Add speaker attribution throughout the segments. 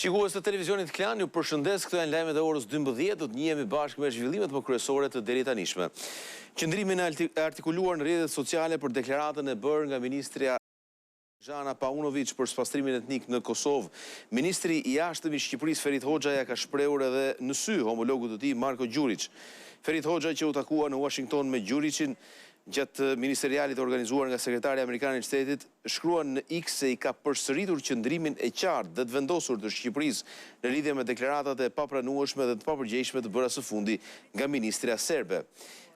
Speaker 1: Shikues të televizionit Klan, ju përshëndes, këto janë lajmet e orës 12, do të njihemi bashkë me zhvillimet më kryesore të deri tanishme. Qëndrimin e artikuluar në rrjetet sociale për deklaratën e bërë nga ministrja Zhana Paunović për spastrimin etnik në Kosovë. Ministri i jashtëm i Shqipërisë Ferit Hoxhaja ka shprehur edhe në sy homologut të tij Marko Gjurić. Ferit Hoxha që u takua në Washington me Gjurićin gjatë ministerialit organizuar nga sekretari amerikan i shtetit, shkruan në X se i ka përsëritur qëndrimin e qartë dhe të vendosur të Shqipërisë në lidhje me deklaratat e papranueshme dhe të papërgjegjshme të bëra së fundi nga ministria serbe.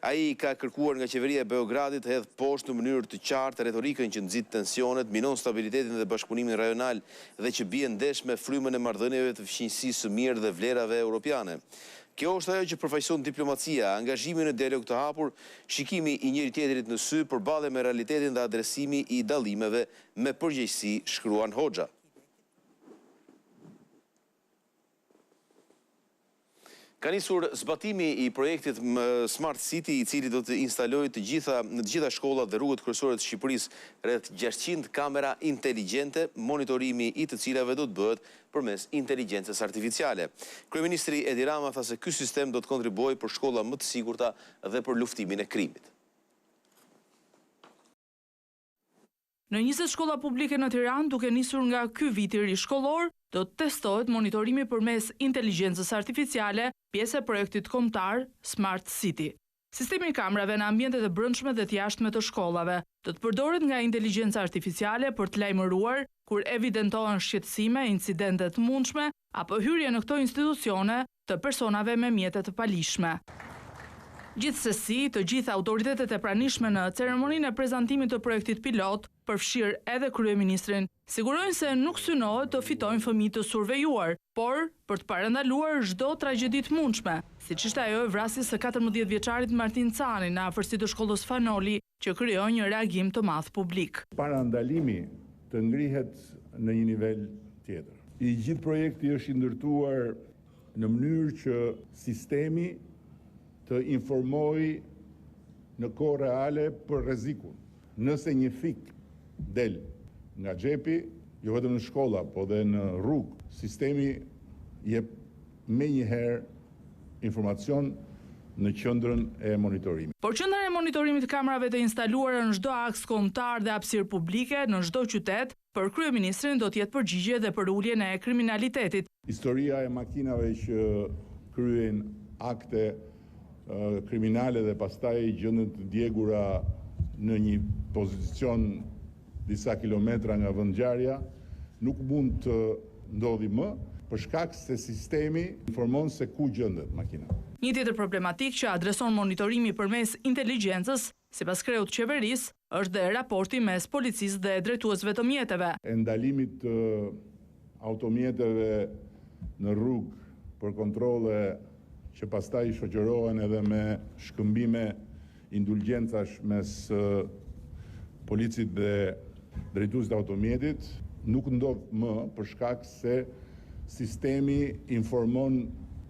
Speaker 1: Ai ka kërkuar nga qeveria e Beogradit të hedhë poshtë në mënyrë të qartë retorikën që nxit tensionet, minon stabilitetin dhe bashkëpunimin rajonal dhe që bie ndesh me frymën e marrëdhënieve të fqinjësisë së mirë dhe vlerave europiane. Kjo është ajo që përfaqëson diplomacia, angazhimi në dialog të hapur, shikimi i njëri tjetrit në sy, përballje me realitetin dhe adresimi i dallimeve me përgjegjësi, shkruan Hoxha. Ka nisur zbatimi i projektit Smart City, i cili do të instalojë në të gjitha shkollat dhe rrugët kryesore të Shqipërisë rreth 600 kamera inteligjente, monitorimi i të cilave do të bëhet përmes inteligjencës artificiale. Kryeministri Edi Rama tha se ky sistem do të kontribuojë për shkolla më të sigurta dhe për luftimin e krimit.
Speaker 2: Në 20 shkolla publike në Tiranë, duke nisur nga ky vit i ri shkollor, do të testohet monitorimi përmes inteligjencës artificiale, pjesë e projektit kombëtar Smart City. Sistemi i kamerave në ambientet e brendshme dhe të jashtme të shkollave do të përdoret nga inteligjenca artificiale për të lajmëruar kur evidentohen shqetësime, incidente të mundshme apo hyrje në këto institucione të personave me mjete të palishme. Gjithsesi, të gjitha autoritetet e pranishme në ceremoninë e prezantimit të projektit pilot, përfshirë edhe kryeministrin, sigurojnë se nuk synohet të fitojnë fëmijë të survejuar, por për të parandaluar çdo tragjedi të mundshme, siç ishte ajo e vrasjes së 14-vjeçarit Martin Cani në afërsi të shkollës Fanoli, që krijoi një reagim të madh publik.
Speaker 3: Parandalimi të ngrihet në një nivel tjetër. I gjithë projekti është i ndërtuar në mënyrë që sistemi të informoj në kohë reale për rrezikun. Nëse një fik del nga xhepi, jo vetëm në shkolla, po dhe në rrugë, sistemi jep menjëherë informacion në qendrën e monitorimit.
Speaker 2: Por qendra e monitorimit të kamerave të instaluara në çdo aks kombëtar dhe hapësirë publike në çdo qytet, për kryeministrin do të jetë përgjigje dhe për uljen e kriminalitetit.
Speaker 3: Historia e makinave që kryen akte kriminale dhe pastaj gjenden të djegura në një pozicion disa kilometra nga vendngjarja nuk mund të ndodhi më për shkak se sistemi informon se ku gjendet makina.
Speaker 2: Një tjetër problematik që adreson monitorimi përmes inteligjencës, sipas kreut të qeverisë, është dhe raporti mes policisë dhe drejtuesve të mjeteve.
Speaker 3: Ndalimit të automjeteve në rrugë për kontrolle që pastaj shoqërohen edhe me shkëmbime indulgjencash mes policit dhe drejtuesit të automjetit, nuk ndodh më për shkak se sistemi informon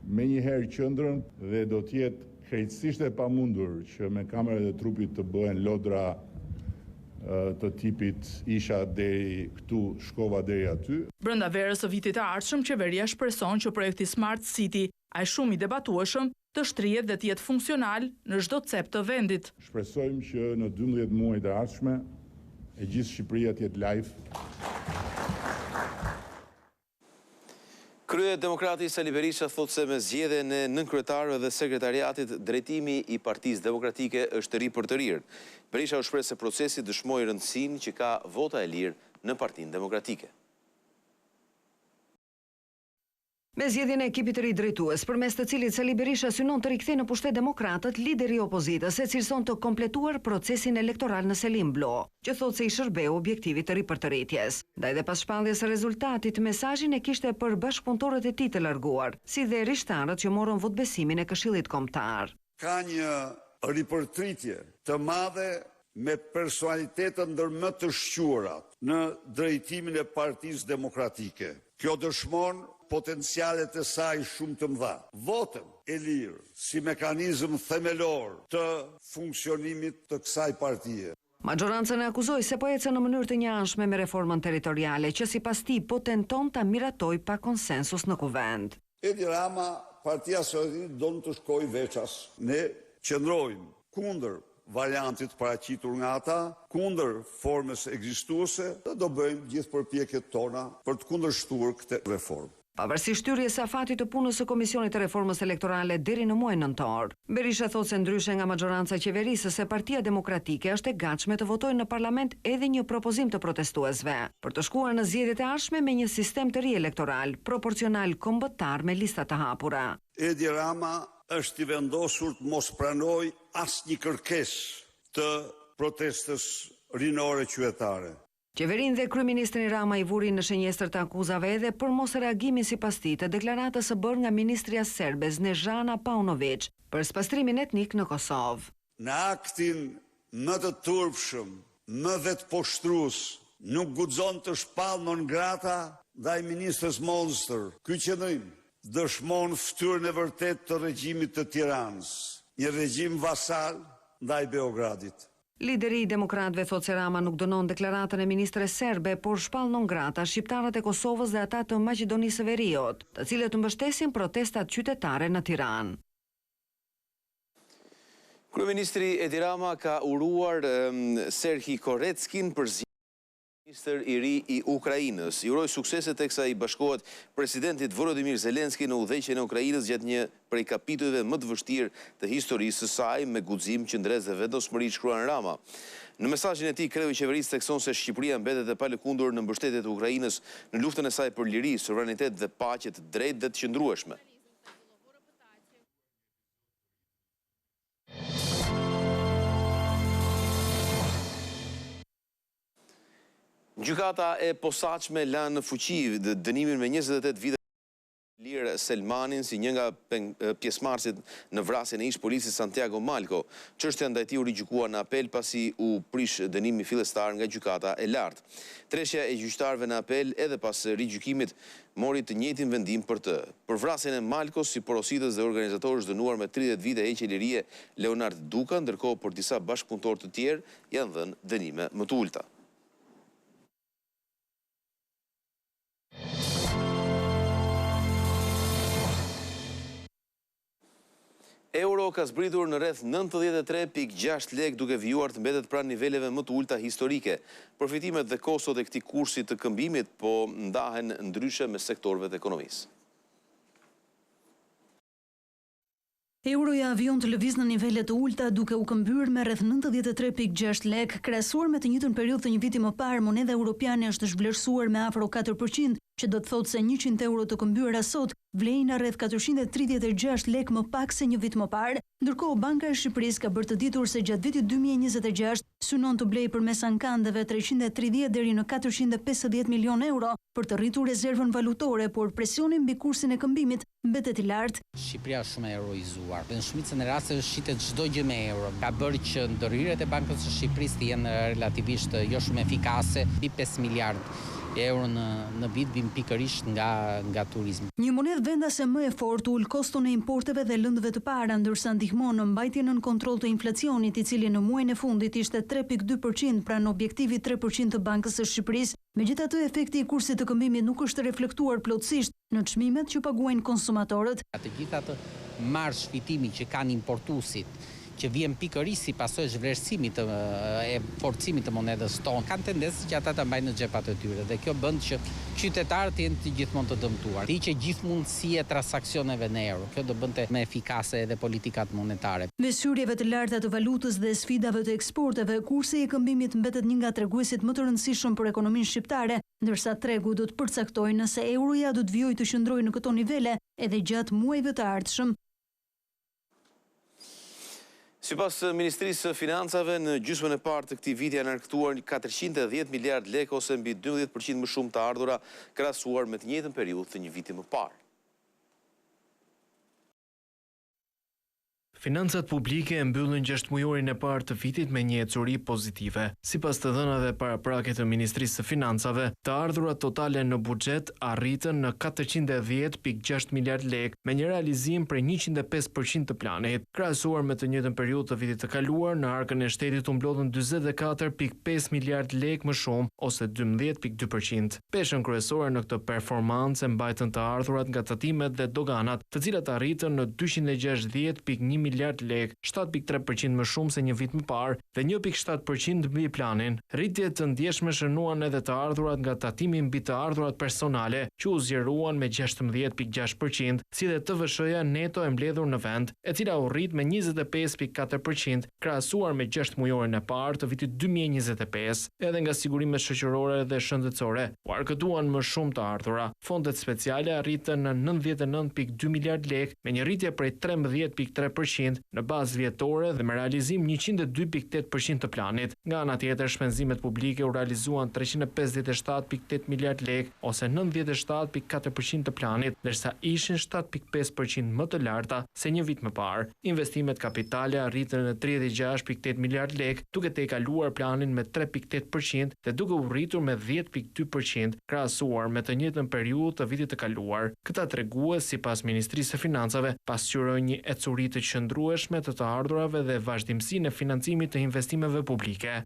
Speaker 3: menjëherë qendrën dhe do të jetë krejtësisht e pamundur që me kamerat e trupit të bëhen lodra të tipit isha deri këtu, shkova deri aty.
Speaker 2: Brenda verës së vitit të ardhshëm, qeveria shpreson që projekti Smart City, aq shumë i debatueshëm, të shtrihet dhe të jetë funksional në çdo cep të vendit.
Speaker 3: Shpresojmë që në 12 muajt e ardhshme e gjithë Shqipëria të jetë live.
Speaker 1: Krye demokrati Sali Berisha thotë se me zgjedhjen e nënkretarëve dhe sekretariatit, drejtimi i Partisë Demokratike është ri për të rirë. Berisha u shpreh se procesi dëshmoi rëndësinë që ka vota e lirë në Partinë Demokratike.
Speaker 4: Me zgjedhjen e ekipit të ri drejtues, përmes të cilit Sali Berisha synon të rikthejë në pushtet demokratët, lideri i opozitës e cilëson të kompletuar procesin elektoral në Selim Blo, që thotë se i shërbeu objektivit të ripërtëritjes. Ndaj dhe pas shpalljes së rezultatit, mesazhin e kishte për bashkëpunëtorët e tij të larguar, si dhe rishtarët që morën votbesimin e Këshillit Kombëtar.
Speaker 5: Ka një ripërtëritje të madhe me personalitetën ndër më të shquarat në drejtimin e Partisë Demokratike. Kjo dëshmon potencialet e saj shumë të mëdha. Votën e lirë si mekanizëm themelor të funksionimit të kësaj partie.
Speaker 4: Majorancën e akuzoi se po ecën në mënyrë të njëanshme me reformën territoriale, që sipas tij po tenton ta miratoj pa konsensus në kuvend.
Speaker 5: Edi Rama, Partia Socialiste do të shkojë veças. Ne qëndrojmë kundër variantit paraqitur nga ata, kundër formës ekzistuese, dhe do bëjmë gjithë përpjekjet tona për të kundërshtuar këtë reformë.
Speaker 4: Pavarësisht shtyrjes së afatit të punës së Komisionit të Reformës Elektorale deri në muajin nëntor, Berisha thotë se ndryshe nga majoranca e qeverisë se Partia Demokratike është e gatshme të votojë në parlament edhe një propozim të protestuesve, për të shkuar në zgjedhjet e ardhshme me një sistem të ri elektoral, proporcional kombëtar me lista të hapura.
Speaker 5: Edi Rama është i vendosur të mos pranoj asnjë kërkesë të protestës rinore qytetare.
Speaker 4: Qeverinë dhe kryeministri Rama i vurin në shenjestër të akuzave edhe për mos reagimin sipas tij të deklaratës së bërë nga ministria serbe Snežana Paunović për spastrimin etnik në Kosovë.
Speaker 5: Në aktin më të turpshëm, më vetëposhtrues, nuk guxon të shpall non grata ndaj ministrës Monster. Ky qendrim dëshmon ftyrën e vërtet të regjimit të Tiranës, një regjim vasal ndaj Beogradit.
Speaker 4: Lideri i demokratëve thotë se Rama nuk dënon deklaratën e ministres serbe, por shpall non grata shqiptarët e Kosovës dhe ata të Maqedonisë së Veriut, të cilët mbështesin protestat qytetare në Tiranë.
Speaker 1: Kryeministri Edi Rama ka uruar Serhij Koretskin për ministër i ri i Ukrainës. I uroi suksese teksa i bashkohet presidentit Volodymyr Zelenski në udhëheqjen e Ukrainës gjatë një prej kapitujve më të vështirë të historisë së saj, me guxim, qëndres dhe vendosmëri, shkruan Rama. Në mesazhin e tij, kreu i qeverisë thekson se Shqipëria mbetet e palëkundur në mbështetje të Ukrainës në luftën e saj për liri, suverenitet dhe paqe të drejtë dhe të qëndrueshme. Gjykata e posaçme la në fuqi dënimin me 28 vite Ilir Selmanin si një nga pjesëmarrësit në vrasjen e ish policis Santiago Malko. Çështja ndaj tij u rigjykua në apel pasi u prish dënimi fillestar nga gjykata e lartë. Treshja e gjyqtarëve në apel edhe pas rigjykimit mori të njëjtin vendim për të. Për vrasjen e Malkos, si porositës dhe organizator është dënuar me 30 vite heqje lirie Leonard Duka, ndërkohë për disa bashkëpunëtorë të tjerë janë dhënë dënime më të ulta. Euro ka zbritur në rreth 93.6 lek duke vijuar të mbetet pranë niveleve më të ulta historike. Përfitimet dhe kostot e këtij kursi të këmbimit po ndahen ndryshe me sektorëve të ekonomisë.
Speaker 6: Euroja avion të lëviz në nivele të ulta duke u këmbyer me rreth 93.6 lek, krahasuar me të njëjtën periudhë të një viti më parë. Moneda europiane është zhvlerësuar me afro 4%, që do të thotë se 100 euro të këmbyera sot vlejnë në rreth 436 lek më pak se një vit më parë, ndërkohë Banka e Shqipërisë ka bërë të ditur se gjatë vitit 2026 synon të blejë përmes ankandeve 330 deri në 450 milion euro për të rritur rezervën valutore, por presioni mbi kursin e këmbimit mbetet i lartë.
Speaker 7: Shqipëria është shumë euroizuar. Në shumicën e rasteve shitet çdo gjë me euro. Ka bërë që ndërhyrjet e Bankës së Shqipërisë të jenë relativisht jo shumë efikase, mbi 5 miliardë euro në vit vim pikërisht nga turizmi.
Speaker 6: Një monedhë vendase më e fortë ul koston e importeve dhe lëndëve të para, ndërsa ndihmon në mbajtjen nën kontroll të inflacionit, i cili në muajin e fundit ishte 3.2% pranë objektivit 3% të Bankës së Shqipërisë. Megjithatë, efekti i kursit të këmbimit nuk është reflektuar plotësisht në çmimet që paguajnë konsumatorët.
Speaker 7: Të gjitha të marrë shfitimi që kanë importuesit, që vjen pikërisht si pasojë zhvlerësimit e forcimit të monedës tonë, kanë tendencë që ata ta mbajnë në xhepat e tyre dhe kjo bën që qytetarët jenë të gjithmonë të dëmtuar. Hiqe gjithë mundësia e transaksioneve në euro. Kjo do bënte më efikase edhe politikat monetare.
Speaker 6: Me hyrjeve të larta të valutës dhe sfidave të eksporteve, kursi i këmbimit mbetet një nga treguesit më të rëndësishëm për ekonominë shqiptare, ndërsa tregu do të përcaktojë nëse euroja do të vijojë të qëndrojë në këto nivele edhe gjatë muajve të ardhshëm.
Speaker 1: Sipas Ministrisë së Financave, në gjysmën e parë të këtij viti janë argëtuar 410 miliard lekë ose mbi 12% më shumë të ardhura krahasuar me të njëjtën periudhë të një viti më parë.
Speaker 8: Financat publike e mbyllën 6 mujorin e parë të vitit me një ecuri pozitive. Sipas të dhënave paraprake të Ministrisë së Financave, të ardhurat totale në buxhet arritën në 410.6 miliard lekë, me një realizim prej 105% të planit. Krahasuar me të njëjtën periudhë të vitit të kaluar, në arkën e shtetit u mblodhën 44.5 miliard lekë më shumë, ose 12.2%. Peshën kryesore në këtë performancë mbajtën të ardhurat nga tatimet dhe doganat, të cilat arritën në 260.1 miliard lekë, 7.3% më shumë se një vit më parë dhe 1.7% mbi planin. Rritjet të ndjeshme shënuan edhe të ardhurat nga tatimi mbi të ardhurat personale, që u zgjeruan me 16.6%, si dhe TVSH-ja neto e mbledhur në vend, e cila u rrit me 25.4%, krahasuar me 6 mujorin e parë të vitit 2025. Edhe nga sigurimet shoqërore dhe shëndetësore, u arkëtuan më shumë të ardhura. Fondet speciale arritën në 99.2 miliard lekë, me një rritje prej 13.3% në bazë vjetore dhe me realizim 102.8% të planit. Nga ana tjetër, shpenzimet publike u realizuan 357.8 miliard lekë, ose 97.4% të planit, ndërsa ishin 7.5% më të larta se një vit më parë. Investimet kapitale arritën në 36.8 miliard lekë, duke tejkaluar planin me 3.8% dhe duke u rritur me 10.2%, krahasuar me të njëjtën periudhë të vitit të kaluar. Këta tregues, sipas Ministrisë së Financave, pasqyrojnë një ecuri të qëndrueshme të ardhurave dhe vazhdimsinë e financimit të investimeve publike.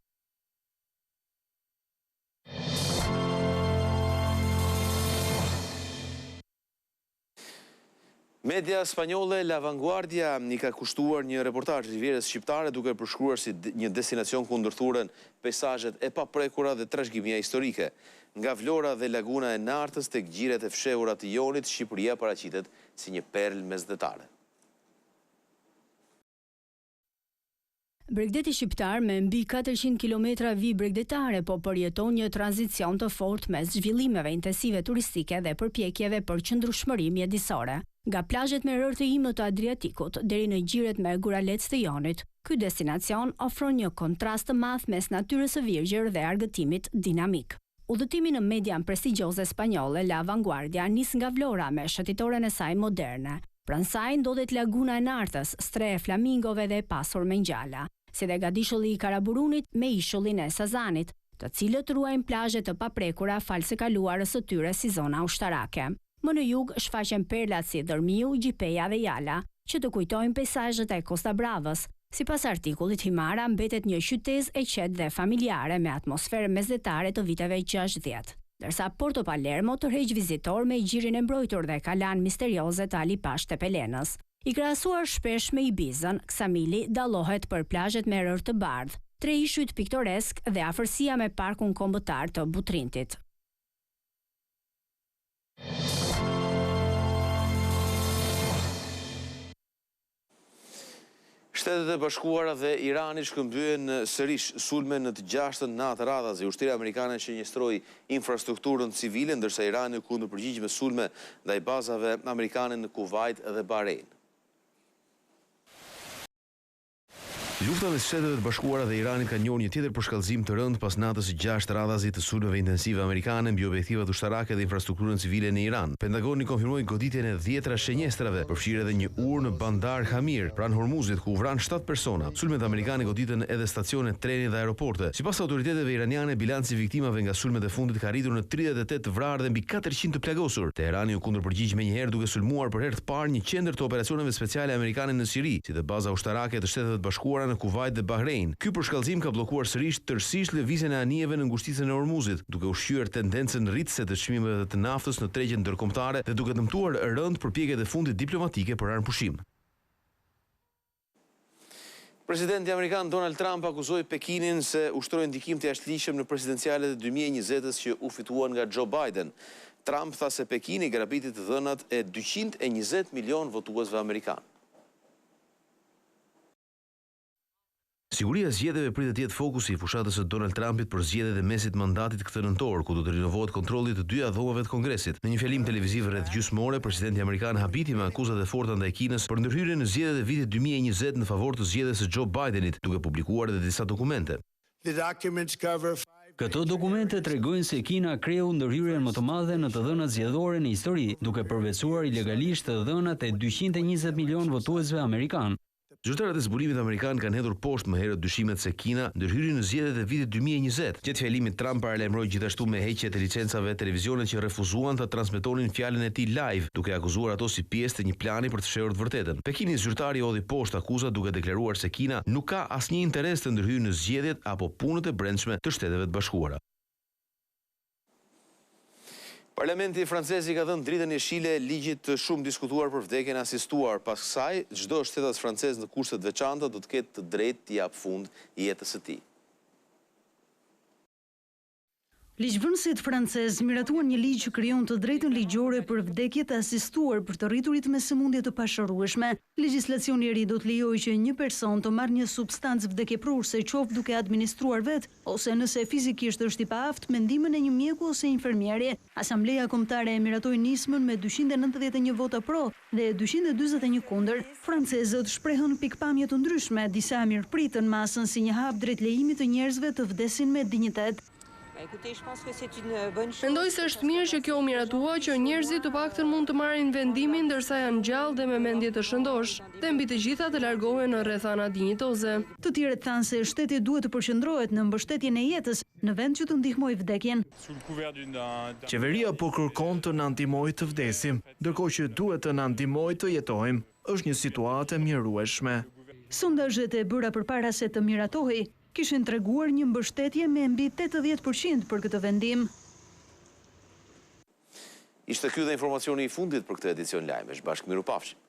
Speaker 1: Media spanjolle La Vanguardia i ka kushtuar një reportazh Rivierës shqiptare duke përshkruar si një destinacion ku ndërthuren peizazhet e paprekura dhe trashëgimia historike. Nga Vlora dhe Laguna e Nartës tek gjiret e fshehura të Jonit, Shqipëria paraqitet si një perlë mesdhetare.
Speaker 9: Bregdeti shqiptar me mbi 400 kilometra vi bregdetare po përjeton një tranzicion të fortë mes zhvillimeve intensive turistike dhe përpjekjeve për qëndrueshmëri mjedisore. Nga plazhet me rërë të imët të Adriatikut deri në gjiret me guralec të Jonit, ky destinacion ofron një kontrast të madh mes natyrës së virgjër dhe argëtimit dinamik. Udhëtimi në median prestigjioze spanjolle La Vanguardia nis nga Vlora me shëtitoren e saj moderne. Pranë saj ndodhet Laguna e Nartës, stre e flamingove dhe e pasur me ngjalla, si dhe gadishulli i Karaburunit me ishullin e Sazanit, të cilët ruajnë plazhe të paprekura falë së kaluarës së tyre si zona ushtarake. Më në jug shfaqen perlat si Dërmiu, Gjipeja dhe Jala, që të kujtojnë peizazhet e Costa Bravës. Sipas artikullit, Himara mbetet një qytet e qetë dhe familjare me atmosferë mesdhetare të viteve 60, ndërsa Porto Palermo tërheq vizitor me gjirin e mbrojtur dhe kalan misterioze të Alipash të Pelenës. I krahasuar shpesh me Ibizën, Ksamili dallohet për plazhet me rërë të bardhë, tre ishujt piktoresk dhe afërsia me parkun kombëtar të Butrintit.
Speaker 1: Shtetet e Bashkuara dhe Irani shkëmbyen sërish sulme në të 6 natë radhazi. Ushtria amerikane shënjestroi infrastrukturën civile, ndërsa Irani u kundërpërgjigj me sulme ndaj bazave amerikane në Kuvajt dhe Bahrein. Lufta mes Shteteve të Bashkuara dhe Iranit ka njohur një tjetër përshkallëzim të rëndë pas natës së 6 radhazi të sulmeve intensive amerikane mbi objektivat ushtarake dhe infrastrukturën civile në Iran. Pentagoni konfirmoi goditjen e 10 shënjestrave, përfshirë edhe një urë në Bandar Hamir, pranë Hormuzit, ku u vran 7 persona. Sulmet amerikane goditën edhe stacione treni dhe aeroporte. Sipas autoriteteve iraniane, bilanci i viktimave nga sulmet e fundit ka arritur në 38 të vrarë dhe mbi 400 të plagosur. Teherani u kundërpërgjigj menjëherë duke sulmuar për herë të parë një qendër të operacioneve speciale amerikane në Siri, si dhe baza ushtarake të Shteteve të Bashkuara në Kuvajt dhe Bahrein. Ky përshkallëzim ka bllokuar sërish tërësisht lëvizjen e anijeve në ngushticën e Hormuzit, duke ushqyer tendencën rritëse të çmimeve të naftës në tregjet ndërkombëtare dhe duke dëmtuar rënd përpjekjet e fundit diplomatike për armëpushim. Presidenti amerikan Donald Trump akuzoi Pekinin se ushtroi ndikim të jashtëligjshëm në presidencialet e 2020-s që u fituan nga Joe Biden. Trump tha se Pekini grabiti të dhënat e 220 milion votuesve amerikanë. Siguria e zgjedhjeve pritet të jetë fokusi i fushatës së Donald Trumpit për zgjedhjet e mesit mandatit këtë nëntor, ku do të rinovohet kontrolli të dyja dhomave të Kongresit. Në një fjalim televiziv rreth gjysmore, presidenti amerikan habiti me akuzat e forta ndaj Kinës për ndërhyrje në zgjedhjet e vitit 2020 në favor të zgjedhjes së Joe Bidenit, duke publikuar edhe disa dokumente.
Speaker 10: Këto dokumente tregojnë se Kina kreu ndërhyrjen më të madhe në të dhënat zgjedhore në histori, duke përvecuar ilegalisht të dhënat e 220 milion votuesve amerikan.
Speaker 1: Zyrtarët e zbulimit amerikan kanë hedhur poshtë më herët dyshimet se Kina ndërhyri në zgjedhjet e vitit 2020. Gjatë fjalimit Trump paralajmëroi gjithashtu me heqjet e licencave televizionit që refuzuan të transmetonin fjalën e tij live, duke akuzuar ato si pjesë të një plani për të fshehur të vërtetën. Pekini zyrtari hodhi poshtë akuzat duke deklaruar se Kina nuk ka asnjë interes të ndërhyjë në zgjedhjet apo punët e brendshme të Shteteve të Bashkuara. Parlamenti francez I ka dhënë dritën jeshile ligjit të shumë diskutuar për vdekjen asistuar. Pas kësaj, çdo shtetas francez në kushte të veçanta do të ketë të drejtë t'i jap fund jetës së tij.
Speaker 6: Ligjvënësit francez miratuan një ligj që krijon të drejtën ligjore për vdekje të asistuar për të rriturit me sëmundje të pashërueshme. Legjislacioni I ri do të lejojë që një person të marrë një substancë vdekjepruese qoftë duke administruar vetë ose nëse fizikisht është I paaftë me ndihmën e një mjeku ose infermieri. Asambleja Kombëtare e miratoi nismën me 291 vota pro dhe 241 kundër. Francezët shprehën pikpamje të ndryshme, disa mirëpritën masën si një hap drejt lejimit të njerëzve të vdesin me dinjitet.
Speaker 11: Mendoj se është mirë që kjo u miratua që njerëzit të paktën mund të marrin vendimin ndërsa janë gjallë dhe me mendje të shëndosh, dhe mbi të gjitha të largohen në rrethana dinjitoze.
Speaker 6: Të tjerët thanë se shteti duhet të përqendrohet në mbështetjen e jetës në vend që të ndihmojë vdekjen.
Speaker 8: Qeveria po kërkon të na ndihmojë të vdesim, ndërkohë që duhet të na ndihmojë të jetojmë. Është një situatë e mjerueshme.
Speaker 6: Sondazhet e bëra përpara se të miratohej kishin treguar një mbështetje me mbi 80% për këtë vendim.
Speaker 1: Ishte ky dhe informacioni I fundit për këtë edicion lajmesh. Bashkë mirupafshim.